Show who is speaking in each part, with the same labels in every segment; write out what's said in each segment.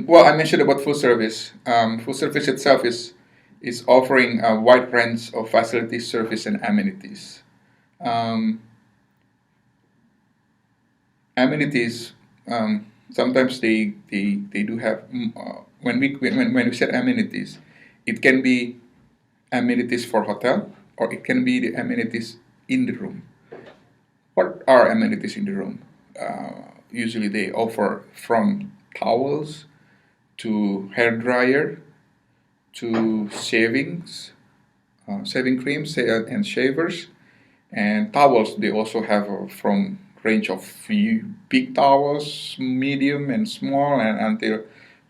Speaker 1: Well, I mentioned about full service. Full service itself is offering a wide range of facilities, service, and amenities. Um, Amenities, sometimes they do have when we said amenities, it can be amenities for hotel, or it can be the amenities in the room. What are amenities in the room? Usually they offer from towels to hair dryer to shaving creams and shavers, and towels. They also have from range of big towels, medium and small, and until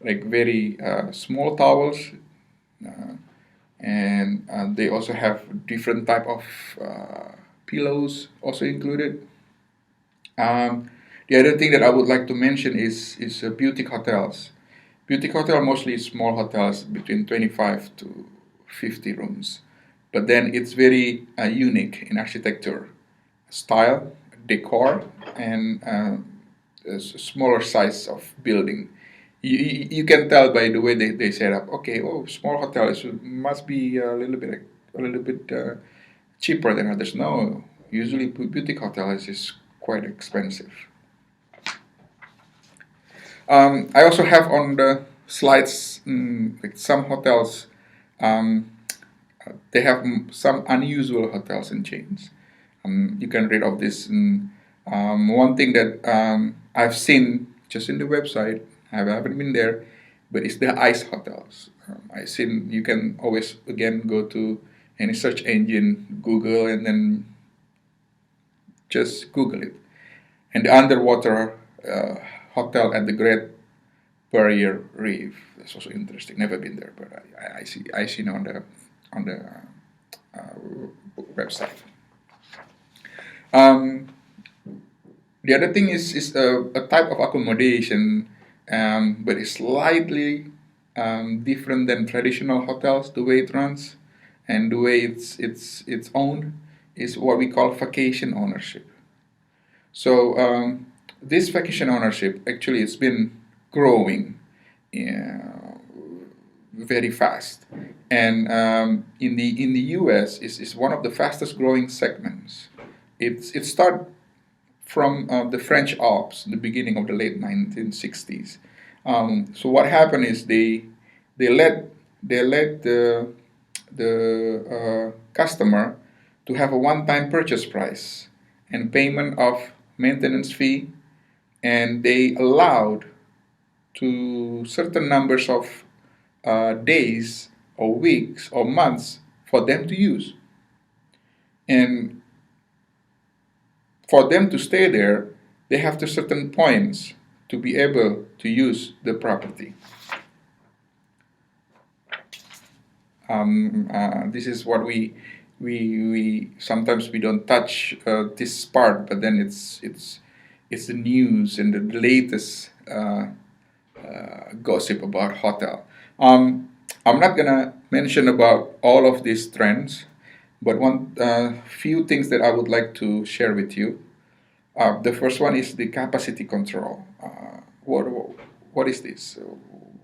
Speaker 1: like very small towels. Uh, and they also have different type of pillows also included. The other thing that I would like to mention is boutique hotels. Boutique hotel mostly small hotels between 25 to 50 rooms, but then it's very unique in architecture, style, decor, and a smaller size of building. You can tell by the way they set up. Okay, oh, small hotels must be a little bit cheaper than others. No, usually boutique hotels is quite expensive. I also have on the slides like some hotels. Um, they have some unusual hotels and chains. You can read of this. One thing that I've seen just in the website, I haven't been there, but it's the ice hotels. I've seen you can always again go to any search engine, Google, and then just Google it. And the underwater hotel at the Great Barrier Reef. That's also interesting. Never been there, but I seen on the website. Um, the other thing is a type of accommodation, but it's slightly different than traditional hotels. The way it runs and the way it's owned is what we call vacation ownership. So this vacation ownership actually it's been growing very fast, and in the U.S. is one of the fastest growing segments. It started from the French Alps, the beginning of the late 1960s. So what happened is they let the customer to have a one-time purchase price and payment of maintenance fee, and they allowed to certain numbers of days or weeks or months for them to use, and for them to stay there they have to certain points to be able to use the property. This is what we sometimes we don't touch this part, but then it's the news and the latest gossip about hotel. I'm not gonna mention about all of these trends, but one few things that I would like to share with you. The first one is the capacity control. What is this?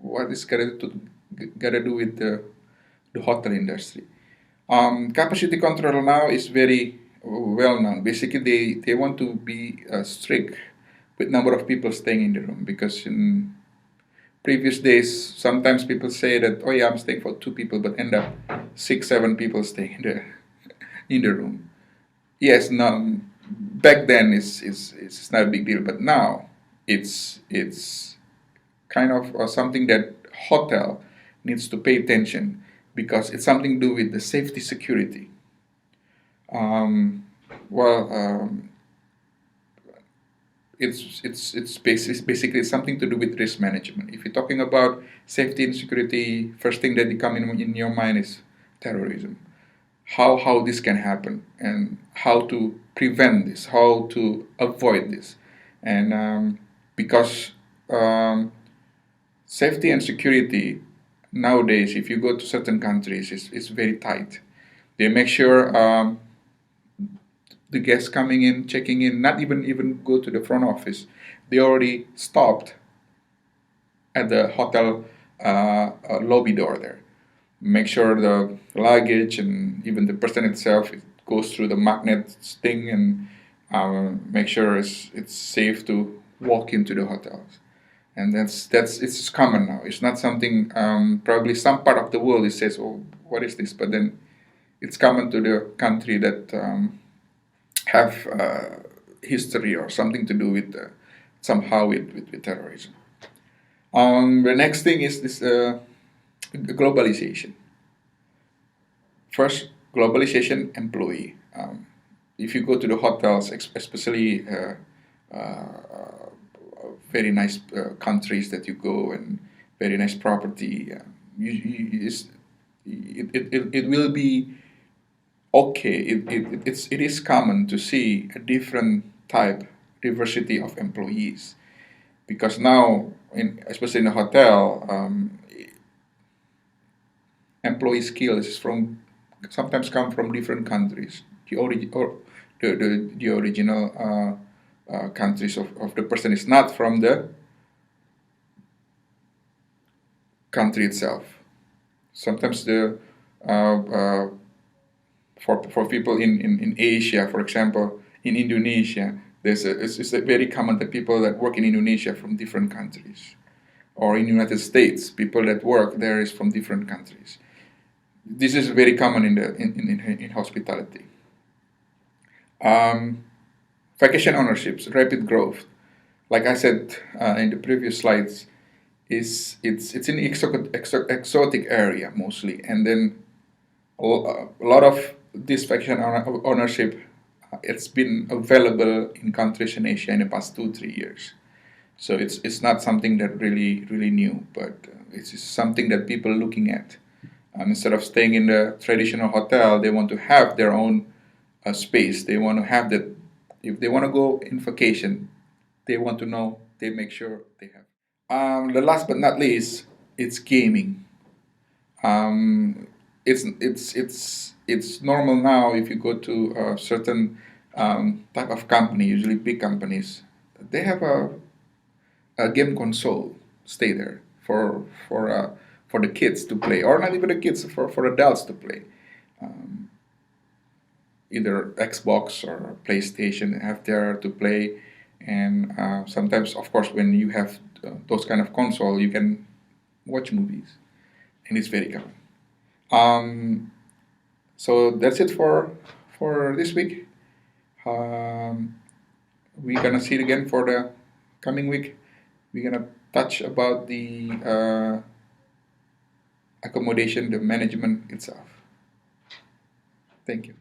Speaker 1: What is gotta do with the hotel industry? Capacity control now is very well known. Basically, they want to be strict with number of people staying in the room, because in previous days sometimes people say that, oh yeah, I'm staying for two people, but end up 6 7 people staying in the room. Yes, no, back then it's not a big deal, but now it's kind of something that hotel needs to pay attention, because it's something to do with the safety security. Um, well, it's basically something to do with risk management. If you're talking about safety and security, first thing that come in your mind is terrorism. How this can happen, and how to prevent this, how to avoid this, and because um, safety and security nowadays, if you go to certain countries, is very tight. They make sure the guests coming in, checking in, not even go to the front office. They already stopped at the hotel lobby door there. Make sure the luggage and even the person itself it goes through the magnet thing, and make sure it's safe to walk into the hotels. And that's it's common now. It's not something probably some part of the world it says, oh, what is this? But then it's common to the country that have history or something to do with somehow with terrorism. The next thing is this globalization. First, globalization employee. If you go to the hotels, especially very nice countries that you go and very nice property, it will be okay. It is common to see a different type, diversity of employees because now, especially in a hotel, employee skills from sometimes come from different countries. The original countries of the person is not from the country itself. Sometimes the for people in Asia, for example, in Indonesia, it's very common that people that work in Indonesia from different countries, or in United States, people that work there is from different countries. This is very common in hospitality. Um, Vacation ownerships, rapid growth. Like I said in the previous slides, it's in exotic area mostly, and then a lot of this vacation ownership it's been available in countries in Asia in the past 2 3 years. So it's not something that really new, but it's something that people are looking at. Instead of staying in the traditional hotel, they want to have their own space. They want to have that. If they want to go in vacation, they want to know. They make sure they have. The last but not least, it's gaming. Um, it's normal now if you go to a certain type of company, usually big companies, they have a game console stay there for the kids to play, or not even the kids, for adults to play. Um, Either Xbox or PlayStation have there to play, and sometimes, of course, when you have those kind of console, you can watch movies, and it's very common. Um, so that's it for this week. Um, we're gonna see it again for the coming week. We're gonna touch about the accommodation, the management itself. Thank you.